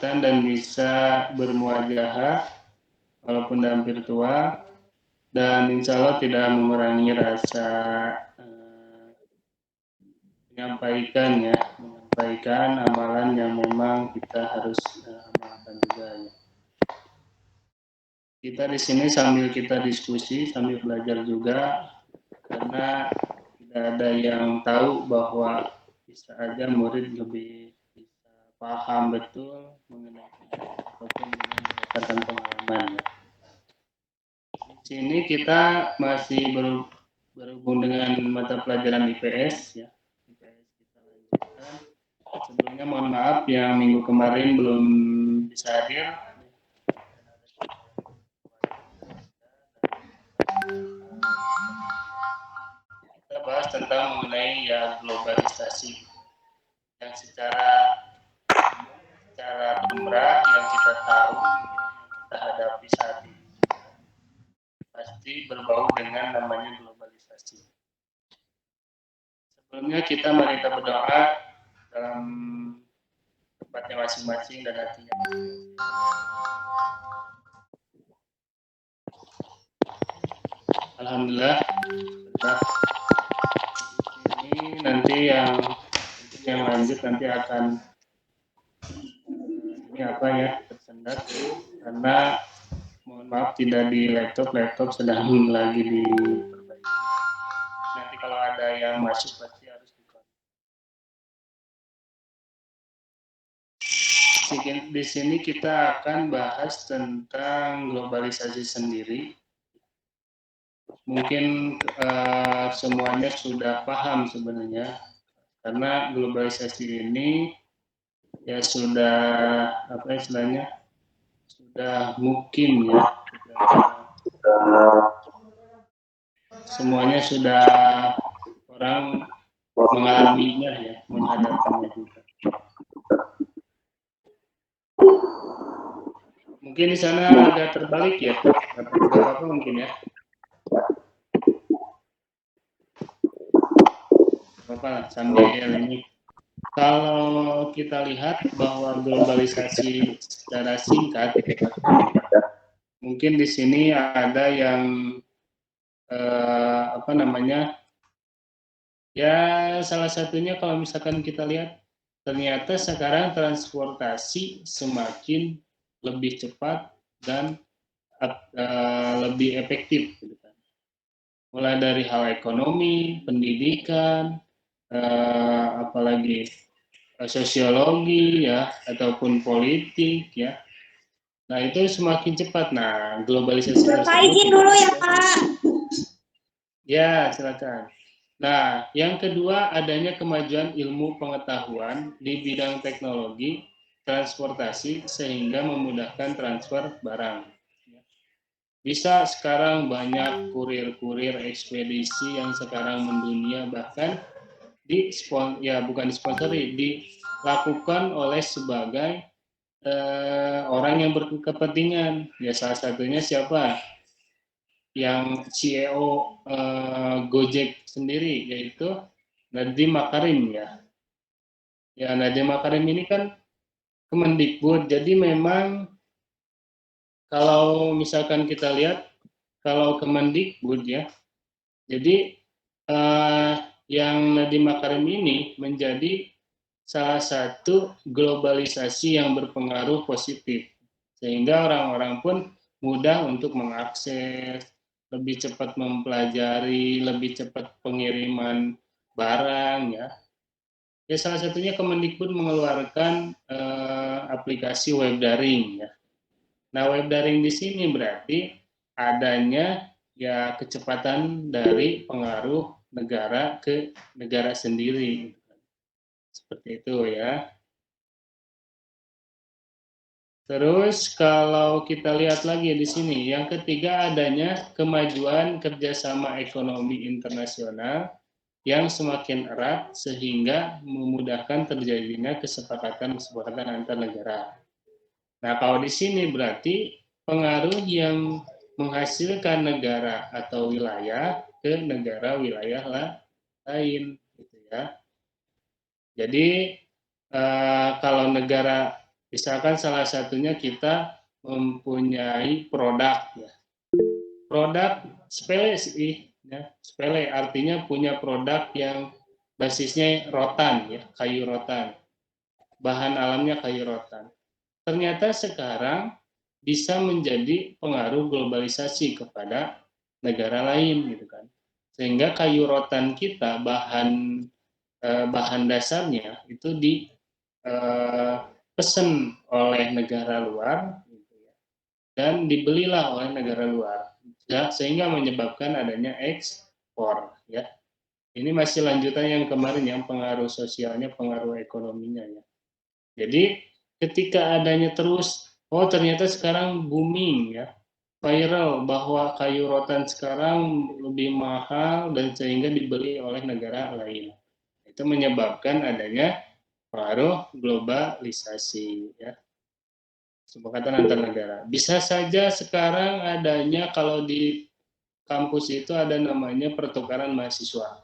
kelihatan dan bisa bermuajahah walaupun dalam virtual, dan insya Allah tidak mengurangi rasa menyampaikan amalan yang memang kita harus amalkan juga ya. Kita di sini sambil kita diskusi, sambil belajar juga, karena tidak ada yang tahu bahwa bisa aja murid lebih bisa paham betul mengenai ataupun dengan berdasarkan pengalaman ya. Di sini kita masih berhubung dengan mata pelajaran IPS ya. IPS kita lanjutkan. Sebelumnya mohon maaf yang minggu kemarin belum bisa hadir. Kita bahas tentang mengenai ya globalisasi yang secara lumrah yang kita tahu, yang kita hadapi saat ini pasti berbau dengan namanya globalisasi. Sebelumnya kita mari kita berdoa dalam tempatnya masing-masing dan hatinya. Alhamdulillah. Ini nanti yang lanjut nanti akan ini apa ya, tersendat karena mohon maaf tidak di laptop sedang lagi diperbaiki. Nanti kalau ada yang masuk pasti harus di sini kita akan bahas tentang globalisasi sendiri. Mungkin semuanya sudah paham sebenarnya, karena globalisasi ini ya sudah apa istilahnya, sudah mungkin ya, semuanya sudah orang mengalaminya ya, menghadapinya juga. Mungkin di sana agak terbalik ya, apa mungkin ya. Apa sambil ini. Kalau kita lihat bahwa globalisasi secara singkat, mungkin di sini ada yang apa namanya, ya salah satunya kalau misalkan kita lihat, ternyata sekarang transportasi semakin lebih cepat dan lebih efektif, gitu kan. Mulai dari hal ekonomi, pendidikan, apalagi sosiologi ya, ataupun politik ya. Nah itu semakin cepat. Nah globalisasi tersebut. Izin dulu ya Pak. Ya silakan. Nah yang kedua, adanya kemajuan ilmu pengetahuan di bidang teknologi transportasi sehingga memudahkan transfer barang. Bisa sekarang banyak kurir-kurir ekspedisi yang sekarang mendunia, bahkan bukan disponsori, dilakukan oleh sebagai orang yang berkepentingan. Ya salah satunya siapa? Yang CEO Gojek sendiri, yaitu Nadiem Makarim ya. Ya Nadiem Makarim ini kan Kemendikbud. Jadi memang kalau misalkan kita lihat, kalau Kemendikbud ya, jadi yang Nadiem Makarim ini menjadi salah satu globalisasi yang berpengaruh positif, sehingga orang-orang pun mudah untuk mengakses, lebih cepat mempelajari, lebih cepat pengiriman barang ya. Ya salah satunya Kemendikbud mengeluarkan aplikasi web daring ya. Nah, web daring di sini berarti adanya ya kecepatan dari pengaruh negara ke negara sendiri. Seperti itu ya. Terus kalau kita lihat lagi di sini, yang ketiga adanya kemajuan kerjasama ekonomi internasional yang semakin erat sehingga memudahkan terjadinya kesepakatan antar negara. Nah, kalau di sini berarti pengaruh yang menghasilkan negara atau wilayah ke negara wilayah lain, gitu ya. Jadi kalau negara Misalkan salah satunya kita mempunyai produk ya. Produk sepele sih ya, sepele artinya punya produk yang basisnya rotan ya, kayu rotan. Bahan alamnya kayu rotan. Ternyata sekarang bisa menjadi pengaruh globalisasi kepada negara lain gitu kan. Sehingga kayu rotan kita bahan dasarnya itu dipesan oleh negara luar gitu ya, dan dibelilah oleh negara luar ya, sehingga menyebabkan adanya ekspor ya. Ini masih lanjutan yang kemarin yang pengaruh sosialnya, pengaruh ekonominya ya. Jadi ketika adanya terus, oh ternyata sekarang booming ya, viral bahwa kayu rotan sekarang lebih mahal dan sehingga dibeli oleh negara lain. Itu menyebabkan adanya pengaruh globalisasi ya, kesepakatan antar negara. Bisa saja sekarang adanya kalau di kampus itu ada namanya pertukaran mahasiswa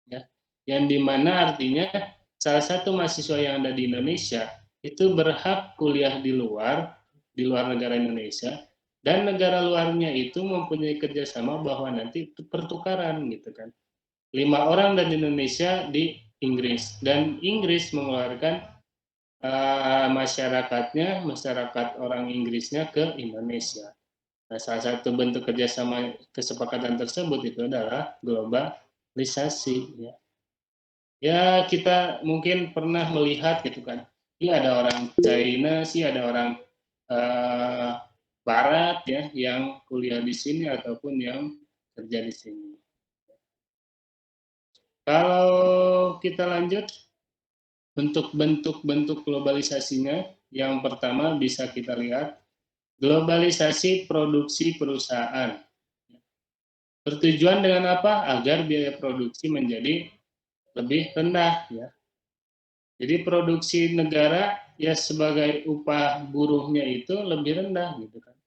ya, yang dimana artinya salah satu mahasiswa yang ada di Indonesia itu berhak kuliah di luar negara Indonesia, dan negara luarnya itu mempunyai kerjasama bahwa nanti itu pertukaran gitu kan. 5 orang dari Indonesia di Inggris, dan Inggris mengeluarkan masyarakat orang Inggrisnya ke Indonesia. Nah, salah satu bentuk kerjasama kesepakatan tersebut itu adalah globalisasi ya. Ya kita mungkin pernah melihat gitu kan, iya ada orang China sih, ada orang uh, Barat ya yang kuliah di sini ataupun yang kerja di sini. Kalau kita lanjut untuk bentuk-bentuk globalisasinya, yang pertama bisa kita lihat globalisasi produksi perusahaan. Bertujuan dengan apa? Agar biaya produksi menjadi lebih rendah ya. Jadi produksi negara ya sebagai upah buruhnya itu lebih rendah gitu kan.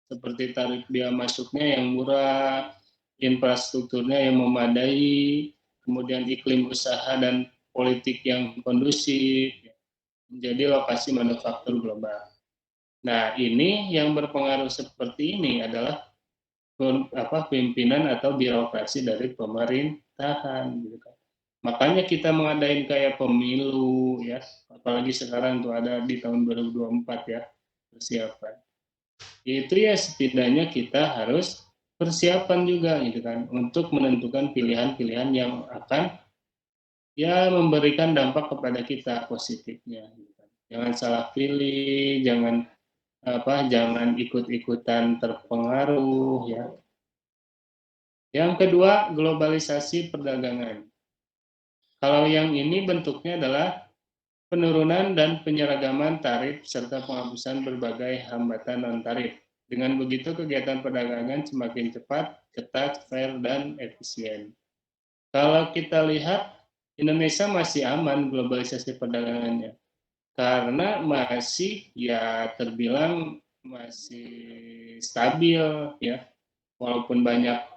Seperti tarif biaya masuknya yang murah, infrastrukturnya yang memadai, kemudian iklim usaha dan politik yang kondusif, menjadi lokasi manufaktur global. Nah, ini yang berpengaruh seperti ini adalah pimpinan atau birokrasi dari pemerintahan gitu kan. Makanya kita mengadain kayak pemilu ya, apalagi sekarang tuh ada di tahun 2024 ya, persiapan. Itu ya setidaknya kita harus persiapan juga gitu kan untuk menentukan pilihan-pilihan yang akan ya memberikan dampak kepada kita positifnya gitu kan. Jangan salah pilih, jangan ikut-ikutan terpengaruh ya. Yang kedua, globalisasi perdagangan. Kalau yang ini bentuknya adalah penurunan dan penyeragaman tarif serta penghapusan berbagai hambatan non-tarif. Dengan begitu, kegiatan perdagangan semakin cepat, ketat, fair, dan efisien. Kalau kita lihat, Indonesia masih aman globalisasi perdagangannya, karena masih ya terbilang masih stabil ya, walaupun banyak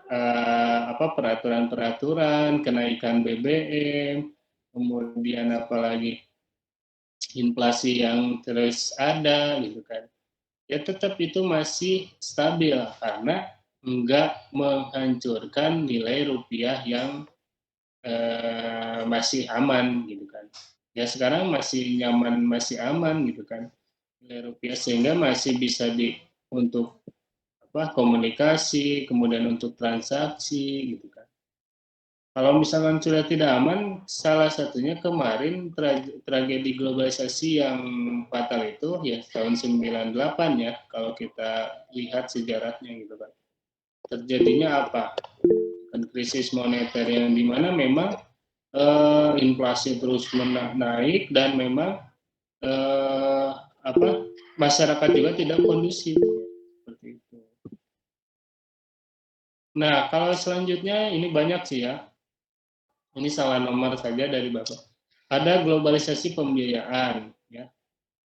peraturan-peraturan, kenaikan BBM, kemudian apalagi inflasi yang terus ada gitu kan, ya tetap itu masih stabil karena enggak menghancurkan nilai rupiah yang masih aman gitu kan. Ya sekarang masih nyaman, masih aman gitu kan nilai rupiah, sehingga masih bisa untuk komunikasi, kemudian untuk transaksi gitu kan. Kalau misalkan sudah tidak aman, salah satunya kemarin tragedi globalisasi yang fatal itu ya tahun 98 ya, kalau kita lihat sejarahnya gitu kan. Terjadinya apa? Kan krisis moneter yang dimana memang inflasi terus naik dan memang eh, masyarakat juga tidak kondusif seperti itu. Nah, kalau selanjutnya ini banyak sih ya. Ini salah nomor saja dari Bapak. Ada globalisasi pembiayaan ya.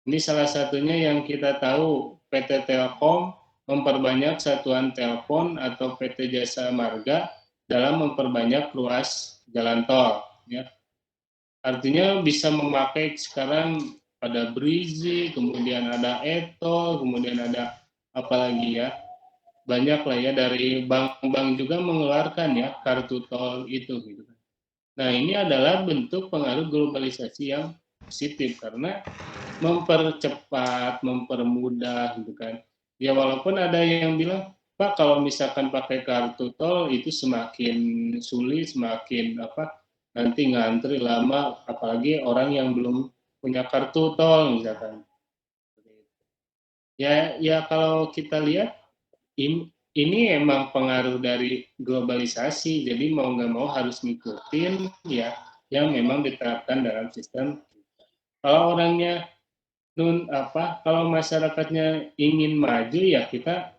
Ini salah satunya yang kita tahu, PT Telkom memperbanyak satuan telepon atau PT Jasa Marga dalam memperbanyak ruas jalan tol ya. Artinya bisa memakai sekarang ada Brizi, kemudian ada Etol, kemudian ada apalagi ya, banyak lah ya, dari bank-bank juga mengeluarkan ya kartu tol itu gitu kan. Nah, ini adalah bentuk pengaruh globalisasi yang positif karena mempercepat, mempermudah gitu kan. Ya walaupun ada yang bilang, Pak kalau misalkan pakai kartu tol itu semakin sulit, semakin apa, nanti ngantri lama, apalagi orang yang belum punya kartu tol misalkan. Ya kalau kita lihat ini emang pengaruh dari globalisasi, jadi mau nggak mau harus ngikutin ya yang memang diterapkan dalam sistem. Kalau orangnya kalau masyarakatnya ingin maju ya kita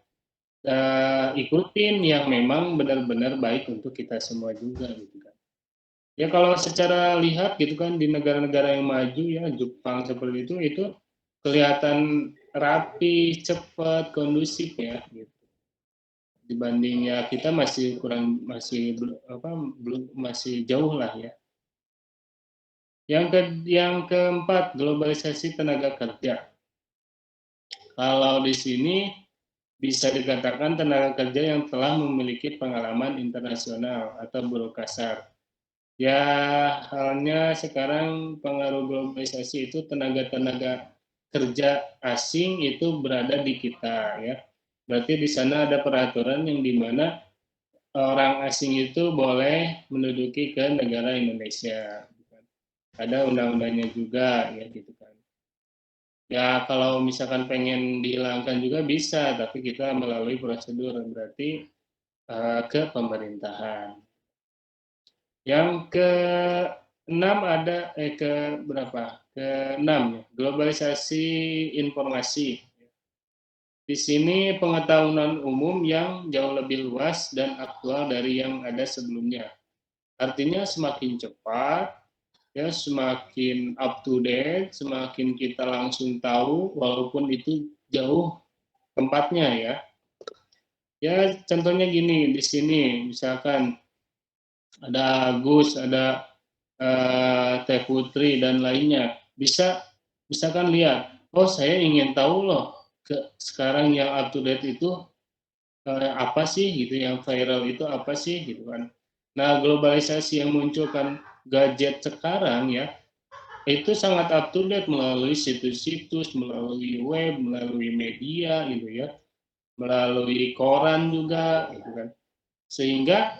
ikutin yang memang benar-benar baik untuk kita semua juga gitu kan. Ya kalau secara lihat gitu kan di negara-negara yang maju ya Jepang seperti itu kelihatan rapi, cepat, kondusif ya gitu. Dibandingnya kita masih kurang belum masih jauh lah ya. Yang keempat, globalisasi tenaga kerja. Kalau di sini bisa dikatakan tenaga kerja yang telah memiliki pengalaman internasional atau buruh kasar. Ya, halnya sekarang pengaruh globalisasi itu tenaga-tenaga kerja asing itu berada di kita ya. Berarti di sana ada peraturan yang dimana orang asing itu boleh menduduki ke negara Indonesia. Ada undang-undangnya juga ya gitu kan. Ya kalau misalkan pengen dihilangkan juga bisa, tapi kita melalui prosedur berarti ke pemerintahan. Yang ke enam ada ke berapa? Ke enam ya, globalisasi informasi. Di sini pengetahuan umum yang jauh lebih luas dan aktual dari yang ada sebelumnya. Artinya semakin cepat, ya semakin up to date, semakin kita langsung tahu walaupun itu jauh tempatnya ya. Ya contohnya gini di sini misalkan ada Agus, ada Teh Putri dan lainnya. Bisa misalkan lihat, oh saya ingin tahu loh sekarang yang up to date itu apa sih gitu, yang viral itu apa sih gitu kan. Nah globalisasi yang muncul kan gadget sekarang ya itu sangat up to date melalui situs-situs, melalui web, melalui media gitu ya, melalui koran juga gitu kan. Sehingga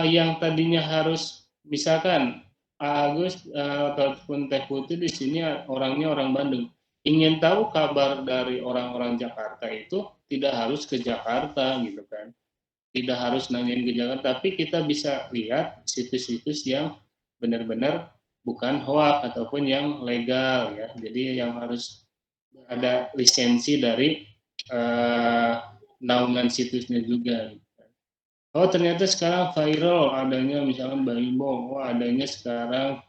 yang tadinya harus misalkan Agus ataupun Teh Putih di sini orangnya orang Bandung, ingin tahu kabar dari orang-orang Jakarta itu tidak harus ke Jakarta gitu kan, tidak harus nanyain ke Jakarta, tapi kita bisa lihat situs-situs yang benar-benar bukan hoax ataupun yang legal ya, jadi yang harus ada lisensi dari naungan situsnya juga. Oh ternyata sekarang viral adanya misalkan Baimbo, oh adanya sekarang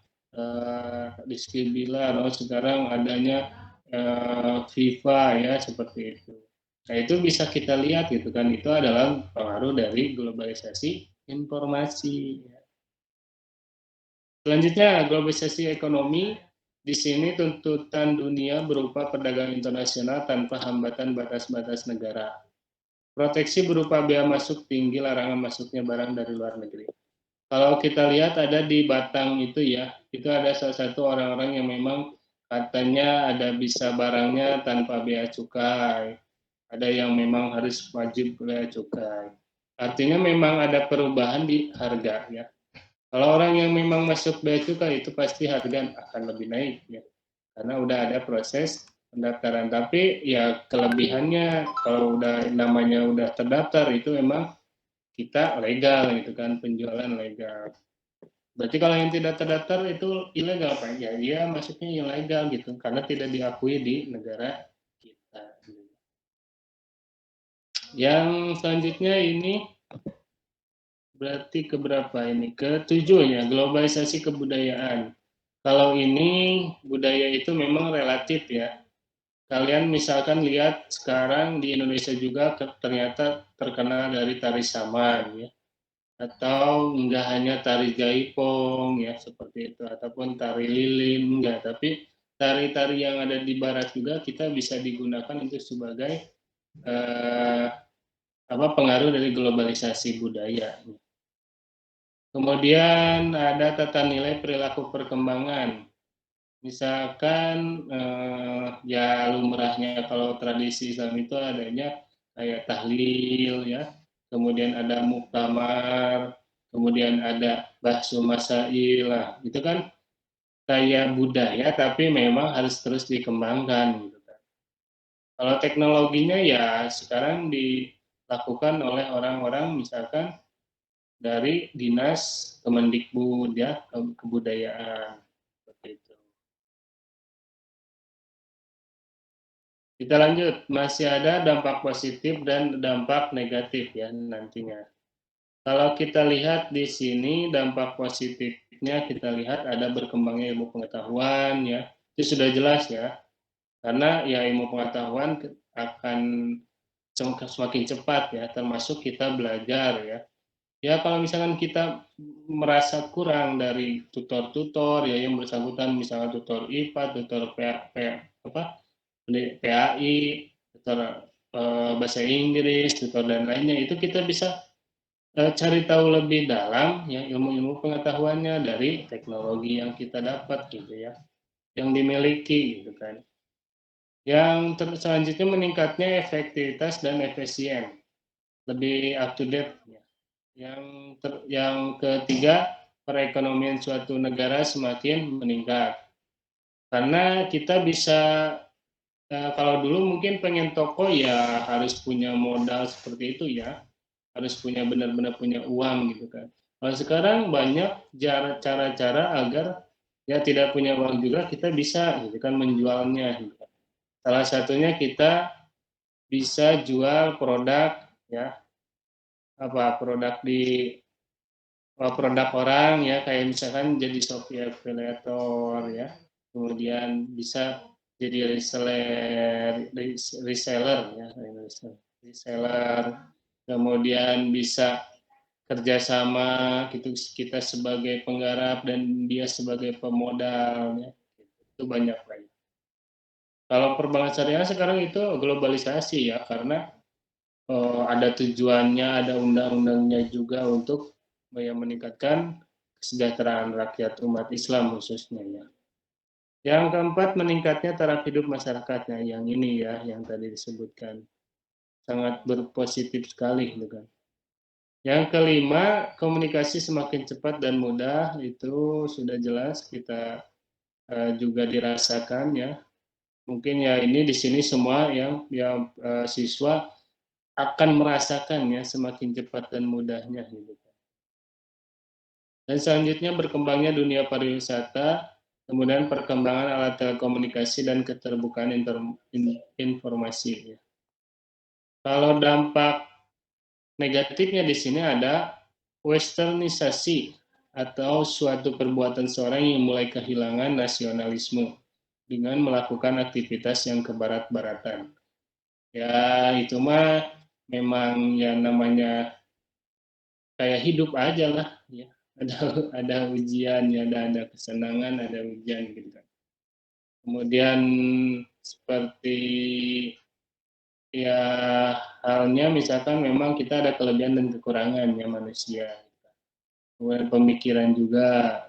Rizky Bilar, oh sekarang adanya FIFA ya seperti itu. Nah itu bisa kita lihat gitu kan, itu adalah pengaruh dari globalisasi informasi. Selanjutnya globalisasi ekonomi, di sini tuntutan dunia berupa perdagangan internasional tanpa hambatan batas-batas negara. Proteksi berupa bea masuk tinggi, larangan masuknya barang dari luar negeri. Kalau kita lihat ada di Batang itu ya, itu ada salah satu orang-orang yang memang katanya ada bisa barangnya tanpa bea cukai, ada yang memang harus wajib bea cukai. Artinya memang ada perubahan di harga ya. Kalau orang yang memang masuk bea cukai itu pasti harga akan lebih naik ya, karena udah ada proses pendaftaran. Tapi ya kelebihannya kalau udah namanya udah terdaftar itu memang kita legal gitu kan, penjualan legal. Berarti kalau yang tidak terdaftar itu ilegal Pak? Ya dia masuknya ilegal gitu karena tidak diakui di negara kita. Yang selanjutnya ini berarti keberapa ini? Ketujuh ya, globalisasi kebudayaan. Kalau ini budaya itu memang relatif ya. Kalian misalkan lihat sekarang di Indonesia juga ternyata terkenal dari tari saman ya, atau enggak hanya tari jaipong ya seperti itu, ataupun tari lilin enggak, tapi tari-tari yang ada di barat juga kita bisa digunakan itu sebagai pengaruh dari globalisasi budaya. Kemudian ada tata nilai perilaku perkembangan. Misalkan ya lumrahnya kalau tradisi Islam itu adanya kayak tahlil ya, kemudian ada muktamar, kemudian ada bahsu masail lah, itu kan kayak budaya tapi memang harus terus dikembangkan gitu kan. Kalau teknologinya ya sekarang dilakukan oleh orang-orang misalkan dari dinas Kemendikbud ya, kebudayaan seperti itu. Kita lanjut, masih ada dampak positif dan dampak negatif ya nantinya. Kalau kita lihat di sini dampak positifnya kita lihat ada berkembangnya ilmu pengetahuan ya, itu sudah jelas ya. Karena ya ilmu pengetahuan akan semakin cepat ya, termasuk kita belajar ya. Ya kalau misalkan kita merasa kurang dari tutor-tutor ya yang bersangkutan, misalnya tutor IPA, tutor PAI, tutor bahasa Inggris, tutor dan lainnya, itu kita bisa cari tahu lebih dalam ya ilmu-ilmu pengetahuannya dari teknologi yang kita dapat gitu ya, yang dimiliki gitu kan. Yang selanjutnya meningkatnya efektivitas dan efisien, lebih up to date ya. Yang ketiga, perekonomian suatu negara semakin meningkat. Karena kita bisa, kalau dulu mungkin pengen toko ya harus punya modal seperti itu ya, harus punya benar-benar punya uang gitu kan. Kalau sekarang banyak cara-cara agar ya tidak punya uang juga kita bisa gitu kan menjualnya. Gitu. Salah satunya kita bisa jual produk ya, produk produk orang ya, kayak misalkan jadi Shopee affiliator ya, kemudian bisa jadi reseller ya, reseller, kemudian bisa kerjasama gitu, kita sebagai penggarap dan dia sebagai pemodal ya, itu banyak lagi. Kalau perbankan syariah sekarang itu globalisasi ya, karena ada tujuannya, ada undang-undangnya juga untuk meningkatkan kesejahteraan rakyat umat Islam khususnya ya. Yang keempat, meningkatnya taraf hidup masyarakatnya, yang ini ya, yang tadi disebutkan, sangat berpositif sekali gitu kan. Yang kelima, komunikasi semakin cepat dan mudah, itu sudah jelas kita juga dirasakan ya. Mungkin ya ini di sini semua yang siswa akan merasakan ya semakin cepat dan mudahnya gitu. Dan selanjutnya berkembangnya dunia pariwisata, kemudian perkembangan alat telekomunikasi dan keterbukaan informasi. Kalau dampak negatifnya di sini ada westernisasi atau suatu perbuatan seorang yang mulai kehilangan nasionalisme dengan melakukan aktivitas yang kebarat-baratan. Ya itu mah memang ya namanya kayak hidup aja lah ya, ada ujian ya, ada kesenangan, ada ujian gitu kan. Kemudian seperti ya halnya misalkan memang kita ada kelebihan dan kekurangan ya manusia, kemudian pemikiran juga,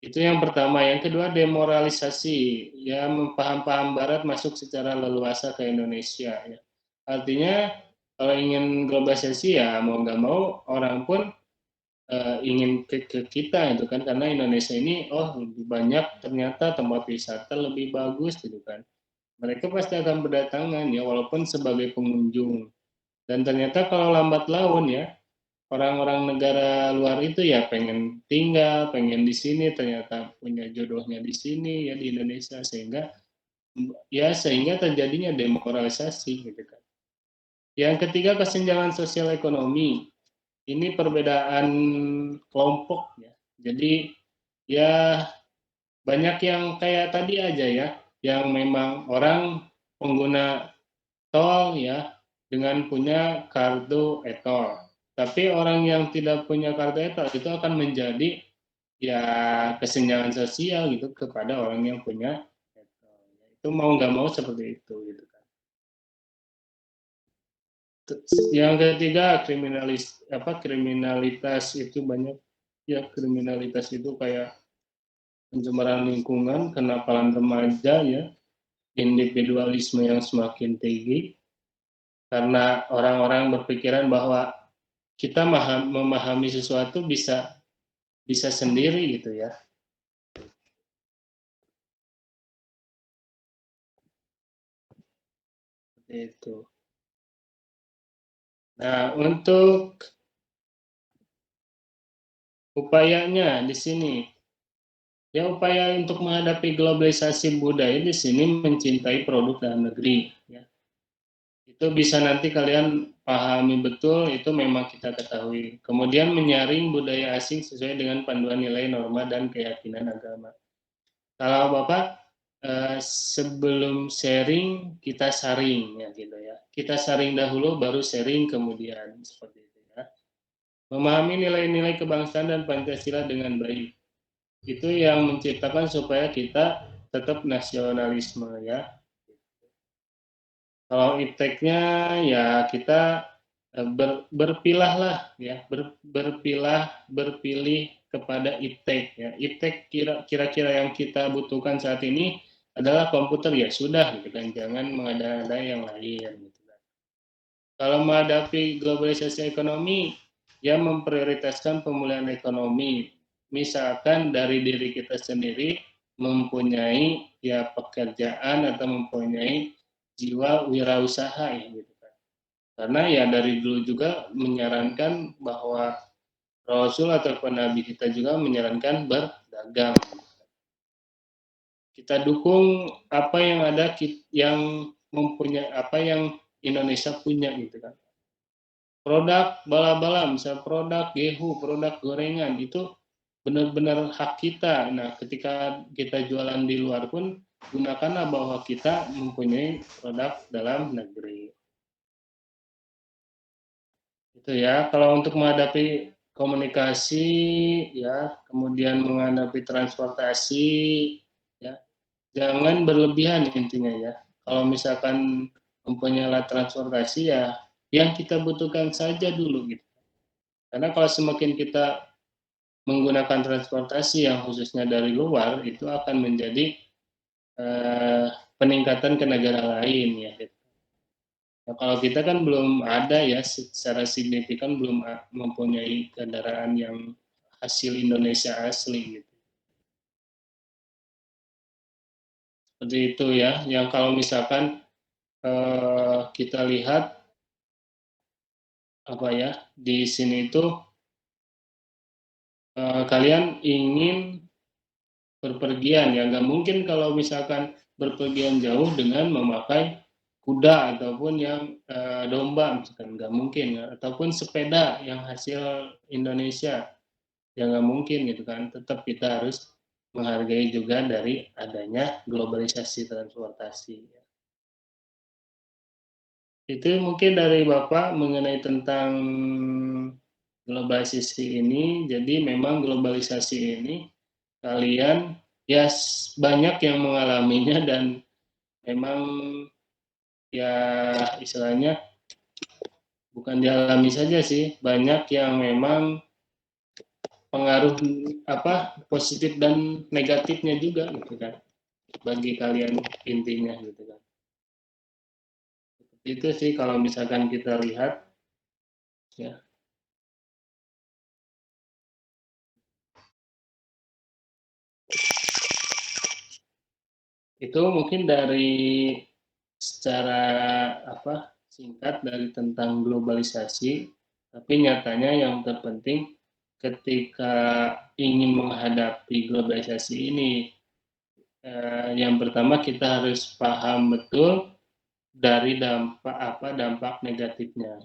itu yang pertama. Yang kedua, demoralisasi ya, paham-paham barat masuk secara leluasa ke Indonesia ya, artinya kalau ingin globalisasi ya mau nggak mau orang pun ingin ke kita itu kan, karena Indonesia ini lebih banyak ternyata tempat wisata lebih bagus gitu kan, mereka pasti akan berdatangan ya walaupun sebagai pengunjung. Dan ternyata kalau lambat laun ya orang-orang negara luar itu ya pengen tinggal, pengen di sini, ternyata punya jodohnya di sini ya di Indonesia, sehingga terjadinya demoralisasi gitu kan. Yang ketiga, kesenjangan sosial ekonomi. Ini perbedaan kelompok ya. Jadi ya banyak yang kayak tadi aja ya, yang memang orang pengguna tol ya dengan punya kartu e-tol. Tapi orang yang tidak punya kartu e-tol itu akan menjadi ya kesenjangan sosial gitu kepada orang yang punya laptop. Itu mau nggak mau seperti itu gitu kan. Yang ketiga kriminalitas itu banyak ya, kriminalitas itu kayak pencemaran lingkungan, kenakalan remaja ya, individualisme yang semakin tinggi karena orang-orang berpikiran bahwa kita memahami sesuatu bisa bisa sendiri gitu ya. Itu. Nah, untuk upayanya di sini, ya upaya untuk menghadapi globalisasi budaya di sini mencintai produk dalam negeri. Ya. Itu bisa nanti kalian pahami betul, itu memang kita ketahui. Kemudian menyaring budaya asing sesuai dengan panduan nilai norma dan keyakinan agama. Kalau Bapak sebelum sharing kita saring ya gitu ya. Kita saring dahulu baru sharing kemudian seperti itu ya. Memahami nilai-nilai kebangsaan dan Pancasila dengan baik. Itu yang menciptakan supaya kita tetap nasionalisme ya. Kalau ipteknya ya kita berpilah lah ya, berpilih kepada iptek ya. Iptek kira-kira yang kita butuhkan saat ini adalah komputer ya sudah gitu kan, jangan mengada-ada yang lain gitu kan. Kalau menghadapi globalisasi ekonomi, ya memprioritaskan pemulihan ekonomi. Misalkan dari diri kita sendiri mempunyai ya pekerjaan atau mempunyai jiwa wirausaha ya gitu kan. Karena ya dari dulu juga menyarankan bahwa Rasul atau Nabi kita juga menyarankan berdagang. Kita dukung apa yang ada yang mempunyai apa yang Indonesia punya gitu kan. Produk bala-bala, misal produk gehu, produk gorengan itu benar-benar hak kita. Nah, ketika kita jualan di luar pun gunakanlah bahwa kita mempunyai produk dalam negeri. Itu ya. Kalau untuk menghadapi komunikasi ya, kemudian menghadapi transportasi ya, jangan berlebihan intinya ya. Kalau misalkan mempunyai alat transportasi ya yang kita butuhkan saja dulu gitu. Karena kalau semakin kita menggunakan transportasi yang khususnya dari luar itu akan menjadi eh, peningkatan ke negara lain ya. Nah, kalau kita kan belum ada ya secara signifikan belum mempunyai kendaraan yang hasil Indonesia asli gitu. Seperti itu ya. Yang kalau misalkan kita lihat apa ya di sini itu kalian ingin berpergian ya nggak mungkin kalau misalkan berpergian jauh dengan memakai kuda ataupun yang domba misalkan nggak mungkin ya ataupun sepeda yang hasil Indonesia ya nggak mungkin gitu kan tetap kita harus menghargai juga dari adanya globalisasi transportasi itu mungkin dari Bapak mengenai tentang globalisasi ini jadi memang globalisasi ini kalian ya banyak yang mengalaminya dan memang ya istilahnya bukan dialami saja sih banyak yang memang pengaruh apa positif dan negatifnya juga gitu kan bagi kalian intinya gitu kan itu sih kalau misalkan kita lihat ya itu mungkin dari secara apa singkat dari tentang globalisasi tapi nyatanya yang terpenting ketika ingin menghadapi globalisasi ini yang pertama kita harus paham betul dari dampak negatifnya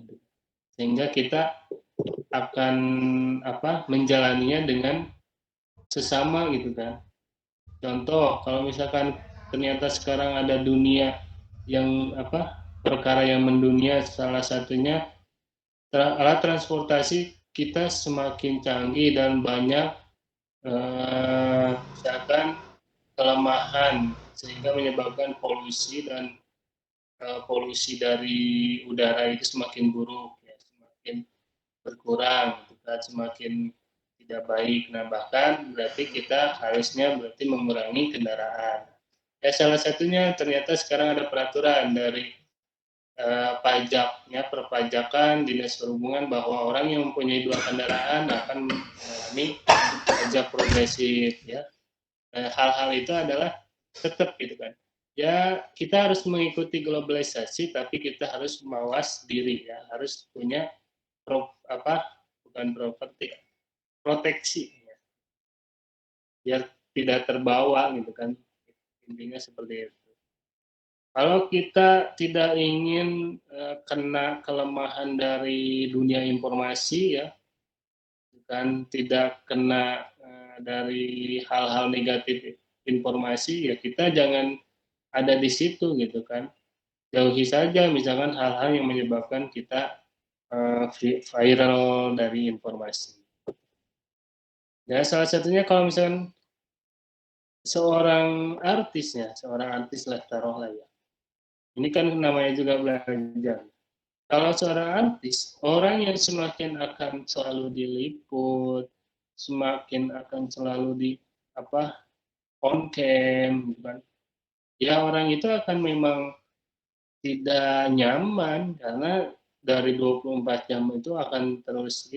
sehingga kita akan menjalaninya dengan sesama gitu kan. Contoh kalau misalkan ternyata sekarang ada dunia yang perkara yang mendunia salah satunya alat transportasi kita semakin canggih dan banyak misalkan kelemahan sehingga menyebabkan polusi dan polusi dari udara itu semakin buruk, ya, semakin berkurang, gitu kan, semakin tidak baik. Nah, bahkan berarti kita harusnya berarti mengurangi kendaraan. Ya, salah satunya ternyata sekarang ada peraturan dari pajaknya, perpajakan dinas perhubungan bahwa orang yang mempunyai 2 kendaraan akan mengalami pajak progresif, ya. Hal-hal itu adalah tetap gitu kan. Ya, kita harus mengikuti globalisasi, tapi kita harus mawas diri, ya, harus punya bukan properti, proteksi, ya, biar tidak terbawa gitu kan. Intinya seperti itu. Kalau kita tidak ingin kena kelemahan dari dunia informasi, ya, kan tidak kena dari hal-hal negatif informasi, ya kita jangan ada di situ gitu kan. Jauhi saja misalkan hal-hal yang menyebabkan kita viral dari informasi. Ya, salah satunya kalau misalkan seorang artis lah taruhlah, ya. Ini kan namanya juga belajar. Kalau seorang artis, orang yang semakin akan selalu diliput, semakin akan selalu di apa on cam, kan? Ya orang itu akan memang tidak nyaman karena dari 24 jam itu akan terus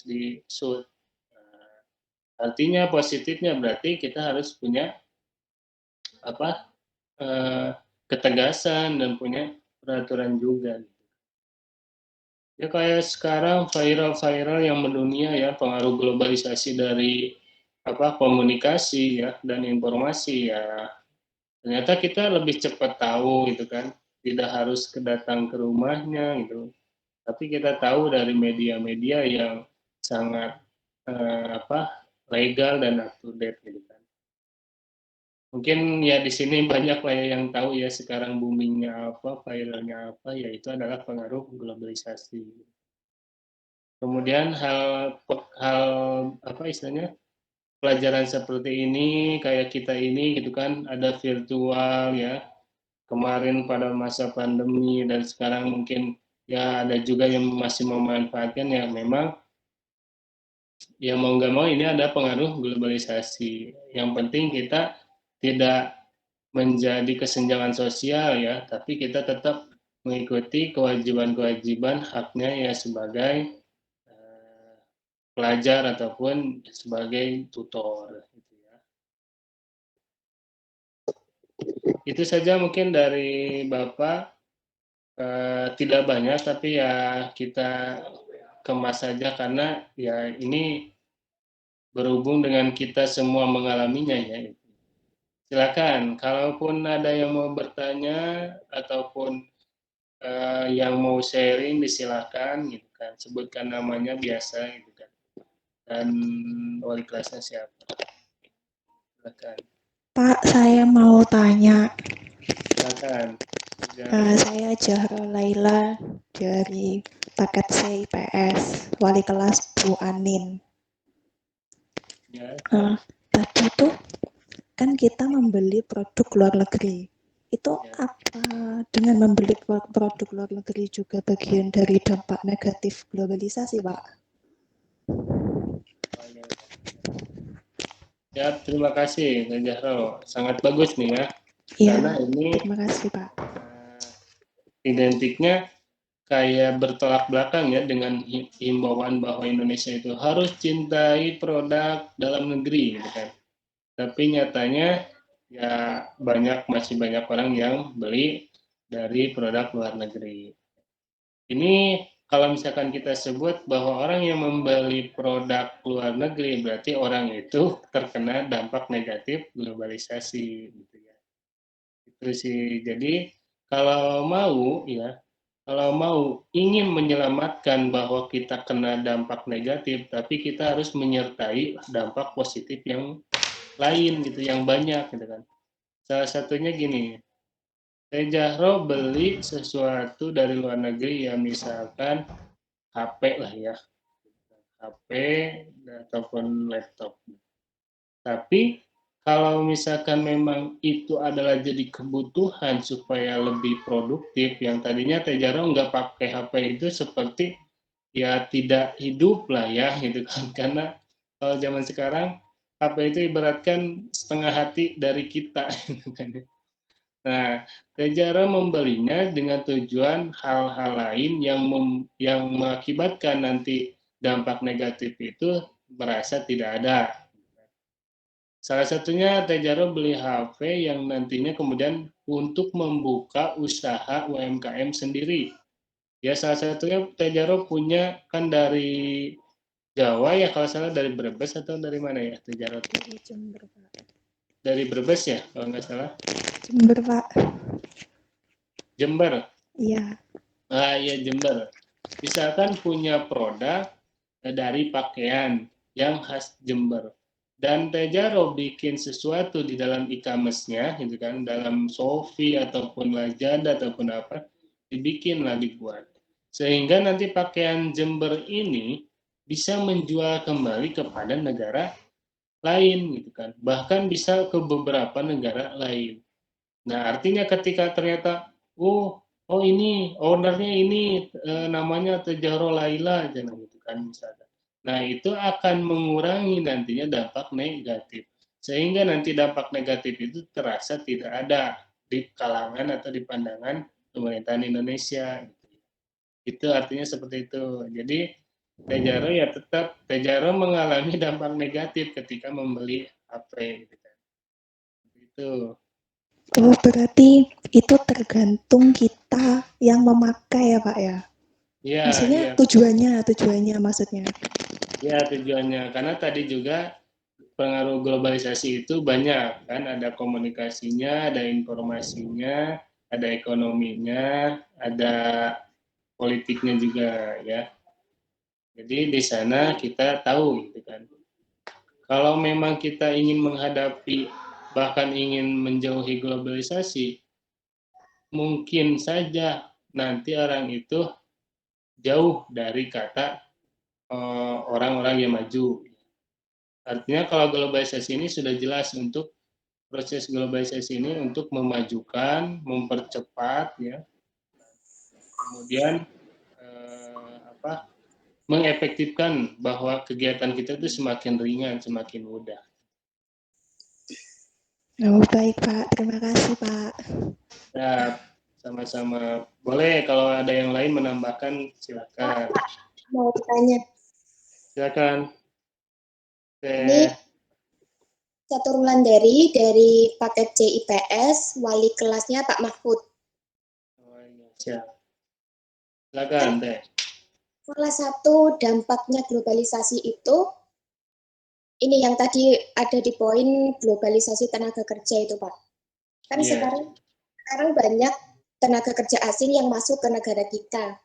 di shoot. Nah, artinya positifnya berarti kita harus punya apa eh, ketegasan dan punya peraturan juga. Ya kayak sekarang viral-viral yang mendunia, ya, pengaruh globalisasi dari komunikasi, ya, dan informasi, ya. Ternyata kita lebih cepat tahu gitu kan, tidak harus kedatang ke rumahnya gitu. Tapi kita tahu dari media-media yang sangat legal dan up to date gitu kan. Mungkin ya di sini banyak lah ya yang tahu ya sekarang boomingnya apa, viralnya apa, yaitu adalah pengaruh globalisasi. Kemudian hal apa istilahnya, pelajaran seperti ini kayak kita ini gitu kan, ada virtual, ya. Kemarin pada masa pandemi dan sekarang mungkin ya ada juga yang masih memanfaatkan, ya memang ya mau nggak mau ini ada pengaruh globalisasi. Yang penting kita tidak menjadi kesenjangan sosial, ya, tapi kita tetap mengikuti kewajiban-kewajiban haknya ya sebagai pelajar ataupun sebagai tutor, gitu ya. Itu saja mungkin dari Bapak, tidak banyak tapi ya kita kemas saja karena ya ini berhubung dengan kita semua mengalaminya, ya. Silakan, kalaupun ada yang mau bertanya ataupun yang mau sharing disilakan gitu kan, sebutkan namanya biasa gitu kan, dan wali kelasnya siapa. Silakan. Pak, saya mau tanya. Silakan. Saya Zahra Laila dari paket C IPS, wali kelas Bu Anin. Ya. Tadi itu kan kita membeli produk luar negeri. Itu Ya. apa dengan membeli produk luar negeri juga bagian dari dampak negatif globalisasi, Pak? Ya, terima kasih, Zahra. Sangat bagus nih, ya. Karena Iya, ini terima kasih, Pak. identiknya kayak bertolak belakang ya dengan himbauan bahwa Indonesia itu harus cintai produk dalam negeri, gitu kan. Tapi nyatanya ya masih banyak orang yang beli dari produk luar negeri. Ini kalau misalkan kita sebut bahwa orang yang membeli produk luar negeri berarti orang itu terkena dampak negatif globalisasi, gitu ya. Itu sih. Jadi kalau mau ingin menyelamatkan bahwa kita kena dampak negatif, tapi kita harus menyertai dampak positif yang lain gitu, yang banyak gitu kan. Salah satunya gini, Teh Jahro beli sesuatu dari luar negeri, ya misalkan HP lah ya, HP ataupun laptop. Tapi kalau misalkan memang itu adalah jadi kebutuhan supaya lebih produktif, yang tadinya Tejaro nggak pakai HP itu seperti ya tidak hidup lah ya gitu kan. Karena kalau zaman sekarang HP itu ibaratkan setengah hati dari kita gitu kan. Nah, Tejaro membelinya dengan tujuan hal-hal lain yang mengakibatkan nanti dampak negatif itu merasa tidak ada. Salah satunya Tejaro beli HP yang nantinya kemudian untuk membuka usaha UMKM sendiri. Ya salah satunya Tejaro punya kan dari Jawa ya, kalau salah dari Brebes atau dari mana ya Tejaro? Dari Jember, Pak. Dari Brebes ya kalau nggak salah. Jember, Pak. Jember. Iya. Ah ya Jember. Misalkan punya produk dari pakaian yang khas Jember. Dan Tejaro bikin sesuatu di dalam e-commerce-nya, gitu kan, dalam Shopee ataupun Lazada ataupun apa, dibikinlah, dibuat. Sehingga nanti pakaian Jember ini bisa menjual kembali kepada negara lain, gitu kan. Bahkan bisa ke beberapa negara lain. Nah, artinya ketika ternyata, oh ini ownernya ini namanya Tejaro Laila, jangan gitu kan misalnya. Nah, itu akan mengurangi nantinya dampak negatif. Sehingga nanti dampak negatif itu terasa tidak ada di kalangan atau di pandangan pemerintahan Indonesia. Itu artinya seperti itu. Jadi Tejaro ya tetap Tejaro mengalami dampak negatif ketika membeli HP gitu kan. Itu. Oh, berarti itu tergantung kita yang memakai ya, Pak ya? Iya, Maksudnya iya. tujuannya maksudnya. Ya, tujuannya. Karena tadi juga pengaruh globalisasi itu banyak, kan? Ada komunikasinya, ada informasinya, ada ekonominya, ada politiknya juga, ya. Jadi di sana kita tahu, gitu kan. Kalau memang kita ingin menghadapi, bahkan ingin menjauhi globalisasi, mungkin saja nanti orang itu jauh dari kata orang-orang yang maju. Artinya kalau globalisasi ini sudah jelas untuk proses globalisasi ini untuk memajukan, mempercepat, ya, kemudian apa, mengefektifkan bahwa kegiatan kita itu semakin ringan, semakin mudah. Oh, baik, Pak. Terima kasih, Pak. Ya, sama-sama. Boleh kalau ada yang lain menambahkan, silakan. Pak, mau bertanya. Silakan. Ini Catur dari paket CIPS, wali kelasnya Pak Mahfud. Oh, iya, siap. Silakan, Teh. Salah satu dampaknya globalisasi itu, ini yang tadi ada di poin globalisasi tenaga kerja itu, Pak. Kan Iya. sekarang banyak tenaga kerja asing yang masuk ke negara kita.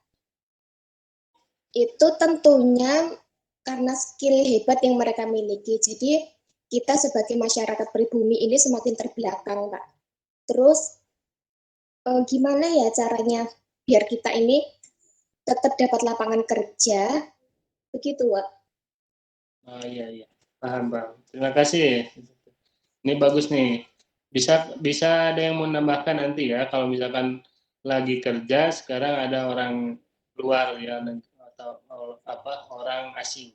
Itu tentunya karena skill hebat yang mereka miliki. Jadi kita sebagai masyarakat pribumi ini semakin terbelakang, Pak. Terus gimana ya caranya biar kita ini tetap dapat lapangan kerja, begitu, Pak. Oh iya, iya. Paham, Bang. Terima kasih. Ini bagus nih. Bisa bisa ada yang mau menambahkan nanti ya, kalau misalkan lagi kerja sekarang ada orang luar ya, atau apa, orang asing.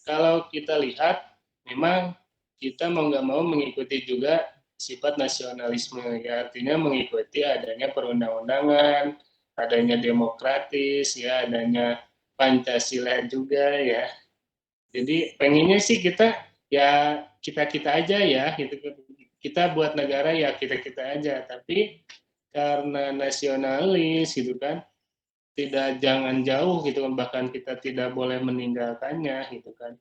Kalau kita lihat, memang kita mau nggak mau mengikuti juga sifat nasionalisme, ya, artinya mengikuti adanya perundang-undangan, adanya demokratis, ya, adanya Pancasila juga, ya. Jadi pengennya sih kita ya kita-kita aja ya, gitu. Kita buat negara ya kita-kita aja, tapi karena nasionalis gitu kan, tidak, jangan jauh gitu kan, bahkan kita tidak boleh meninggalkannya gitu kan.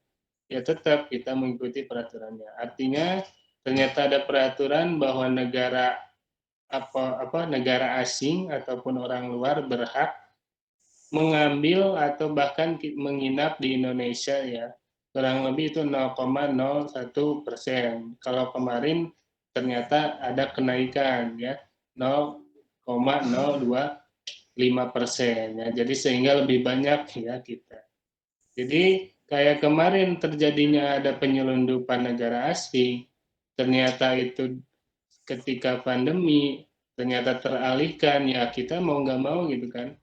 Ya tetap kita mengikuti peraturannya. Artinya ternyata ada peraturan bahwa negara negara asing ataupun orang luar berhak mengambil atau bahkan menginap di Indonesia, ya, kurang lebih itu 0,01%. Kalau kemarin ternyata ada kenaikan, ya, 0,025%, ya, jadi sehingga lebih banyak ya kita. Jadi kayak kemarin terjadinya ada penyelundupan negara asing, ternyata itu ketika pandemi ternyata teralihkan, ya kita mau nggak mau gitu kan,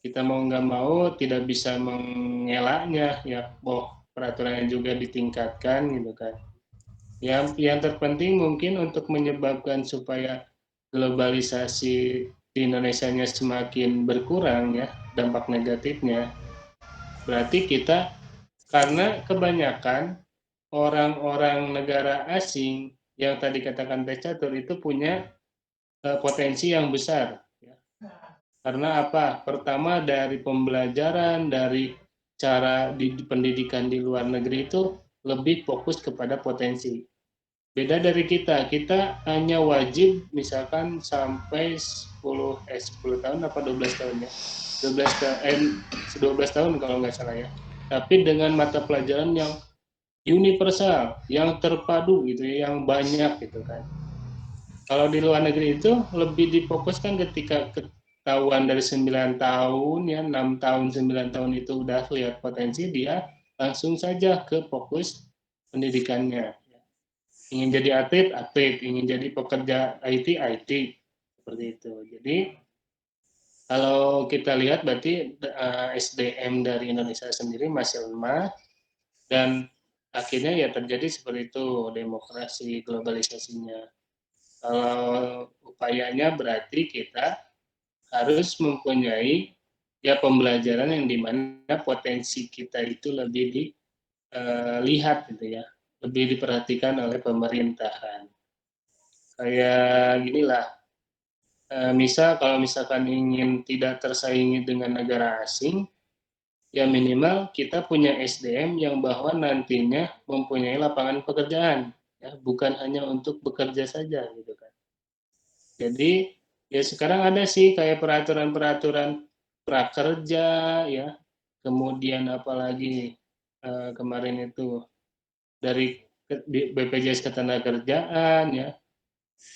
kita mau nggak mau tidak bisa mengelaknya, ya peraturannya juga ditingkatkan gitu kan. Yang terpenting mungkin untuk menyebabkan supaya globalisasi di Indonesia-nya semakin berkurang ya dampak negatifnya, berarti kita, karena kebanyakan orang-orang negara asing yang tadi katakan Teh Catur itu punya potensi yang besar ya. Karena apa? Pertama dari pembelajaran, dari cara di pendidikan di luar negeri itu lebih fokus kepada potensi. Beda dari kita hanya wajib misalkan sampai 10 tahun apa 12 tahun ya. 12 tahun 12 tahun kalau nggak salah ya. Tapi dengan mata pelajaran yang universal, yang terpadu gitu ya, yang banyak gitu kan. Kalau di luar negeri itu lebih difokuskan ketika ketahuan dari 9 tahun ya, 6 tahun, 9 tahun itu udah lihat potensi, dia langsung saja ke fokus pendidikannya. Ingin jadi atlet, atlet, ingin jadi pekerja IT, IT, seperti itu. Jadi kalau kita lihat berarti SDM dari Indonesia sendiri masih lemah, dan akhirnya ya terjadi seperti itu demokrasi globalisasinya. Kalau upayanya berarti kita harus mempunyai ya pembelajaran yang dimana potensi kita itu lebih dilihat gitu ya, lebih diperhatikan oleh pemerintahan. Kayak ginilah, misal kalau misalkan ingin tidak tersaingi dengan negara asing, ya minimal kita punya SDM yang bahwa nantinya mempunyai lapangan pekerjaan, ya bukan hanya untuk bekerja saja gitu kan. Jadi ya sekarang ada sih kayak peraturan-peraturan prakerja ya, kemudian apalagi kemarin itu dari BPJS Ketenagakerjaan ya,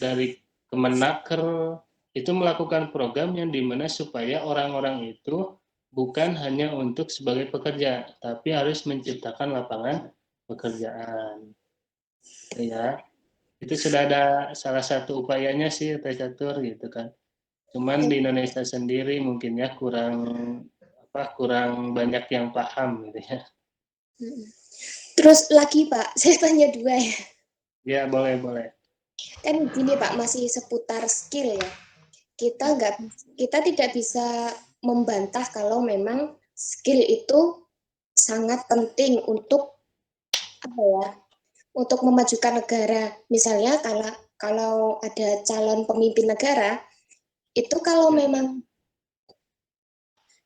dari Kemenaker itu melakukan program yang dimana supaya orang-orang itu bukan hanya untuk sebagai pekerja, tapi harus menciptakan lapangan pekerjaan. Ya, itu sudah ada salah satu upayanya sih Teh Catur gitu kan. Cuman di Indonesia sendiri mungkin ya kurang banyak yang paham gitu ya. Terus lagi Pak, saya tanya dua ya. Ya boleh boleh. Kan gini Pak, masih seputar skill ya. Kita tidak bisa membantah kalau memang skill itu sangat penting untuk apa ya? Untuk memajukan negara. Misalnya kalau ada calon pemimpin negara, itu kalau memang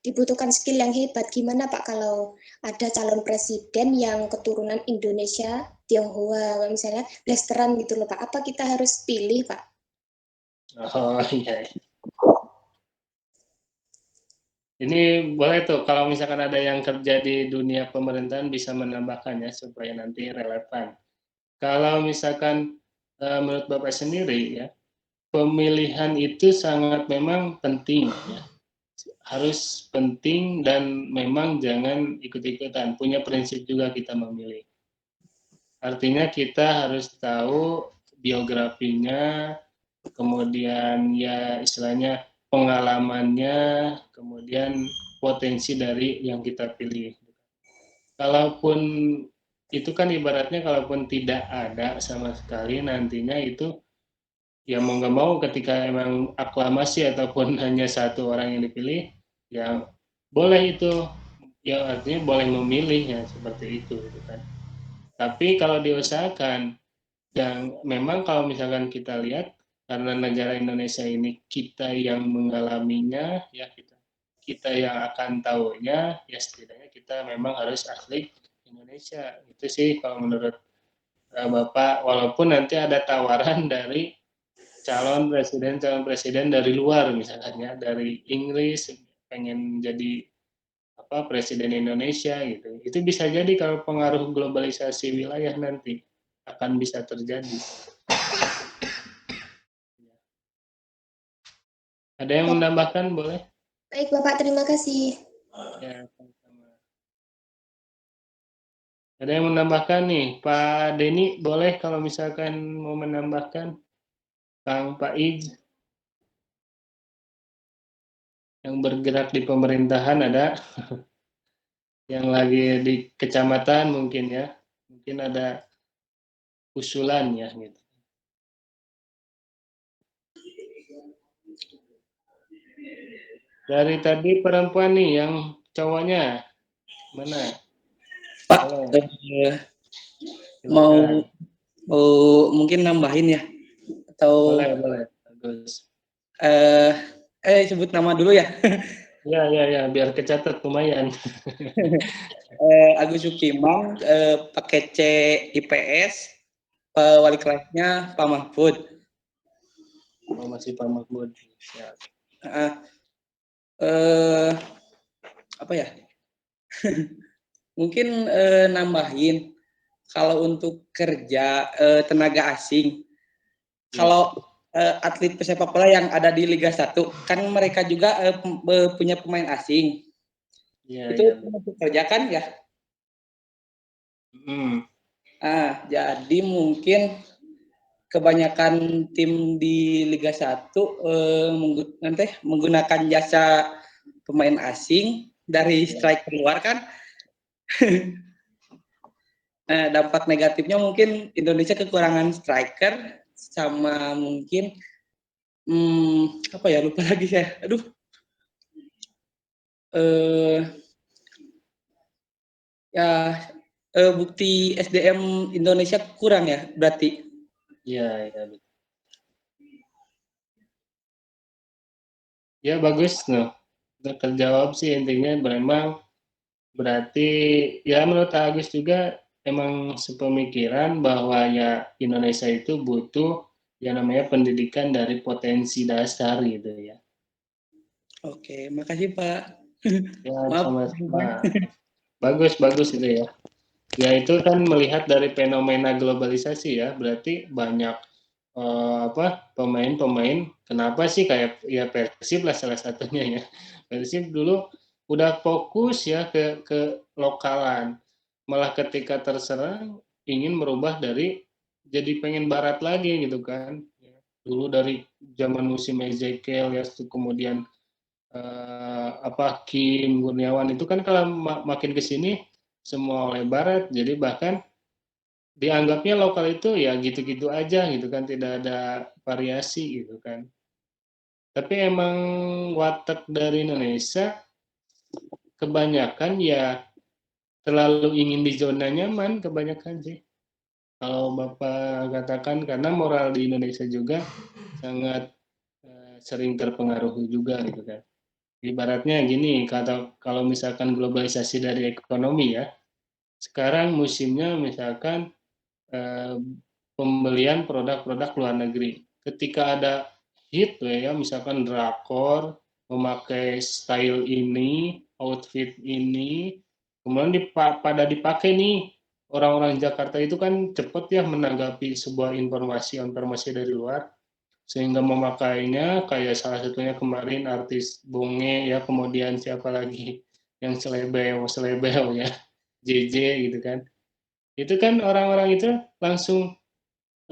dibutuhkan skill yang hebat, gimana Pak kalau ada calon presiden yang keturunan Indonesia, Tionghoa, misalnya blasteran gitu loh Pak, apa kita harus pilih Pak? Oh iya. Ini boleh tuh kalau misalkan ada yang kerja di dunia pemerintahan bisa menambahkannya supaya nanti relevan. Kalau misalkan menurut Bapak sendiri ya, pemilihan itu sangat memang penting ya. Harus penting dan memang jangan ikut-ikutan. Punya prinsip juga kita memilih. Artinya kita harus tahu biografinya, kemudian ya istilahnya pengalamannya, kemudian potensi dari yang kita pilih. Kalaupun itu kan ibaratnya kalaupun tidak ada sama sekali nantinya itu ya mau nggak mau ketika emang aklamasi ataupun hanya satu orang yang dipilih ya boleh itu, ya artinya boleh memilih ya seperti itu gitu kan. Tapi kalau diusahakan, dan memang kalau misalkan kita lihat karena negara Indonesia ini kita yang mengalaminya ya, kita yang akan tahunya ya, setidaknya kita memang harus asli Indonesia itu sih kalau menurut Bapak, walaupun nanti ada tawaran dari calon presiden dari luar misalkan ya, dari Inggris pengen jadi presiden Indonesia gitu, itu bisa jadi kalau pengaruh globalisasi wilayah nanti akan bisa terjadi. Ada yang menambahkan boleh? Baik Bapak, terima kasih. Ya. Ada yang menambahkan nih, Pak Denny boleh kalau misalkan mau menambahkan, Kang Pak Ij yang bergerak di pemerintahan ada, yang lagi di kecamatan mungkin ya, mungkin ada usulan ya gitu. Dari tadi perempuan nih, yang cowoknya mana? Pak, Halo, mau silakan. mungkin nambahin ya atau Boleh, bagus. sebut nama dulu ya. Ya, biar kecatat lumayan. Agus Sukimang, pakai C IPS, wali kelasnya Pak Mahfud. Oh, masih Pak Mahfud. Siap. Apa ya? Mungkin nambahin kalau untuk kerja tenaga asing, kalau atlet pesepak bola yang ada di Liga 1 kan mereka juga punya pemain asing. Itu Ya. untuk kerja kan ya? Jadi mungkin kebanyakan tim di Liga 1 nanti menggunakan jasa pemain asing dari striker luar kan. Dampak negatifnya mungkin Indonesia kekurangan striker sama mungkin apa ya, lupa lagi saya. Aduh. Bukti SDM Indonesia kurang ya berarti. Iya, betul. Ya bagus loh. Udah terjawab sih, intinya memang berarti ya menurut Agus juga emang sepemikiran bahwa ya Indonesia itu butuh yang namanya pendidikan dari potensi dasar gitu ya. Oke, makasih Pak. Ya, Maaf. sama-sama. Bagus itu ya. Ya itu kan melihat dari fenomena globalisasi ya, berarti banyak pemain-pemain. Kenapa sih kayak ya Persib lah salah satunya ya. Persib dulu udah fokus ya ke lokalan. Malah ketika terserang ingin merubah dari jadi pengen barat lagi gitu kan. Dulu dari zaman musim Ezekiel ya, kemudian Kim Kurniawan itu kan kalau makin ke sini semua oleh barat, jadi bahkan dianggapnya lokal itu ya gitu-gitu aja gitu kan, tidak ada variasi gitu kan. Tapi emang watak dari Indonesia kebanyakan ya terlalu ingin di zona nyaman kebanyakan sih. Kalau Bapak katakan karena moral di Indonesia juga sangat sering terpengaruh juga gitu kan. Ibaratnya gini, kalau misalkan globalisasi dari ekonomi ya, sekarang musimnya misalkan eh, pembelian produk-produk luar negeri. Ketika ada hit ya, misalkan drakor memakai style ini, outfit ini, kemudian pada dipakai nih, orang-orang Jakarta itu kan cepat ya menanggapi sebuah informasi dari luar, sehingga memakainya, kayak salah satunya kemarin artis Bonge ya, kemudian siapa lagi yang selebel ya, JJ gitu kan. Itu kan orang-orang itu langsung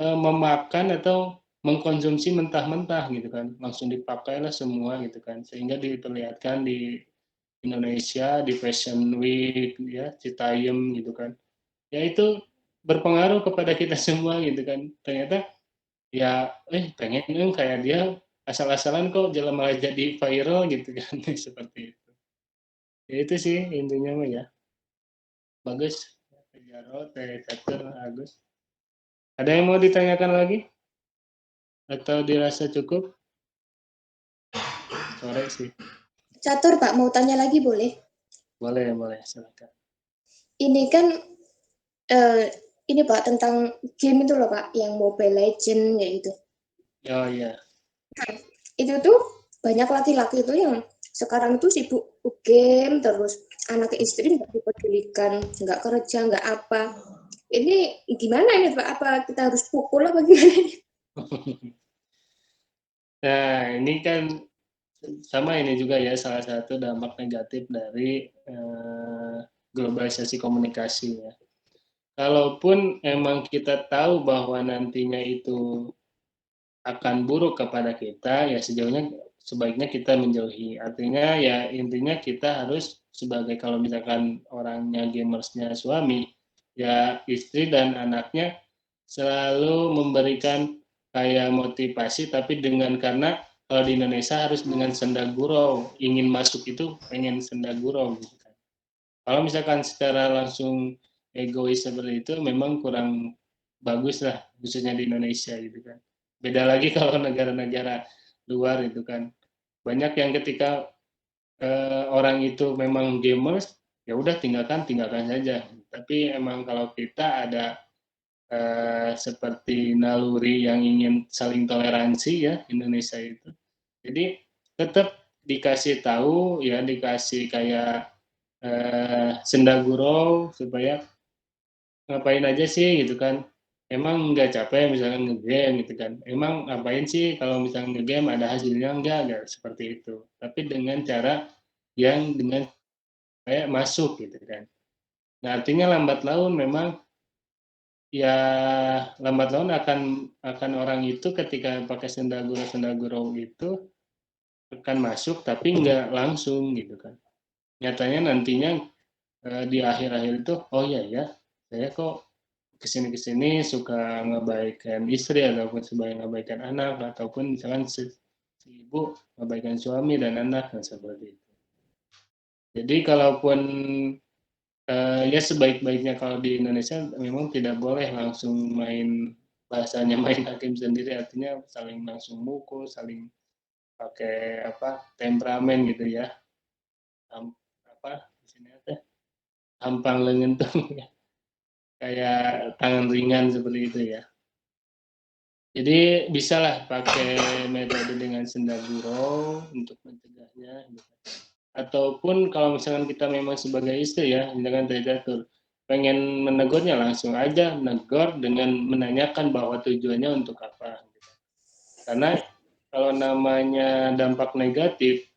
memakan atau mengkonsumsi mentah-mentah gitu kan, langsung dipakailah semua gitu kan, sehingga diperlihatkan di Indonesia di Fashion Week ya, Citayam gitu kan. Ya itu berpengaruh kepada kita semua gitu kan. Ternyata ya pengen kayak dia, asal-asalan kok malah jadi viral gitu kan. Seperti itu ya, itu sih intinya mah ya. Bagus Jarot, Catur, Agus, ada yang mau ditanyakan lagi atau dirasa cukup? Sore sih. Catur Pak, mau tanya lagi boleh? Boleh silakan. Ini kan ini Pak tentang game itu loh Pak, yang Mobile Legend ya itu. Oh iya. Nah, itu tuh banyak laki-laki itu yang sekarang tuh sibuk game terus, anak istri nggak dipedulikan, nggak kerja, nggak apa. Ini gimana ini Pak? Apa kita harus pukul apa gimana ini? Nah ini kan sama, ini juga ya salah satu dampak negatif dari globalisasi komunikasi ya. kalaupun emang kita tahu bahwa nantinya itu akan buruk kepada kita, ya sejauhnya sebaiknya kita menjauhi. Artinya ya intinya kita harus sebagai kalau misalkan orangnya gamersnya suami, ya istri dan anaknya selalu memberikan kayak motivasi, tapi dengan karena kalau di Indonesia harus dengan senda gurau, ingin masuk itu pengen senda gurau gitu kan. Kalau misalkan secara langsung egois seperti itu memang kurang bagus lah, khususnya di Indonesia gitu kan. Beda lagi kalau negara-negara luar itu kan. Banyak yang ketika orang itu memang gamers, ya udah tinggalkan saja. Tapi emang kalau kita ada seperti naluri yang ingin saling toleransi ya Indonesia itu. Jadi tetap dikasih tahu ya, dikasih kayak senda gurau supaya ngapain aja sih gitu kan. Emang nggak capek misalkan ngegame gitu kan. Emang ngapain sih kalau misalkan ngegame ada hasilnya enggak seperti itu. Tapi dengan cara yang dengan kayak masuk gitu kan. Nah, artinya lambat laun memang ya lambat laun akan orang itu ketika pakai senda gurau itu akan masuk tapi nggak langsung gitu kan. Nyatanya nantinya di akhir-akhir itu oh iya ya saya kok kesini suka ngabaikan istri ataupun sebagai ngabaikan anak ataupun misalkan si ibu ngabaikan suami dan anak dan seperti itu. Jadi kalaupun ya sebaik-baiknya kalau di Indonesia memang tidak boleh langsung main bahasanya main hakim sendiri, artinya saling langsung mukul, saling pakai apa temperamen gitu ya, apa di sini ada hampang lengentung ya, kayak tangan ringan seperti itu ya. Jadi bisalah pakai metode dengan senda gurau untuk mencegahnya. Gitu. Ataupun kalau misalkan kita memang sebagai istri ya, misalkan predator, pengen menegurnya langsung aja menegur dengan menanyakan bahwa tujuannya untuk apa. Gitu. Karena kalau namanya dampak negatif,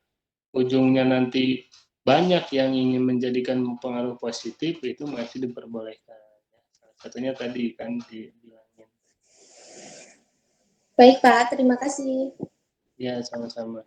ujungnya nanti banyak yang ingin menjadikan pengaruh positif itu masih diperbolehkan. Salah satunya tadi kan dibilangin. Baik Pak, terima kasih. Ya sama-sama.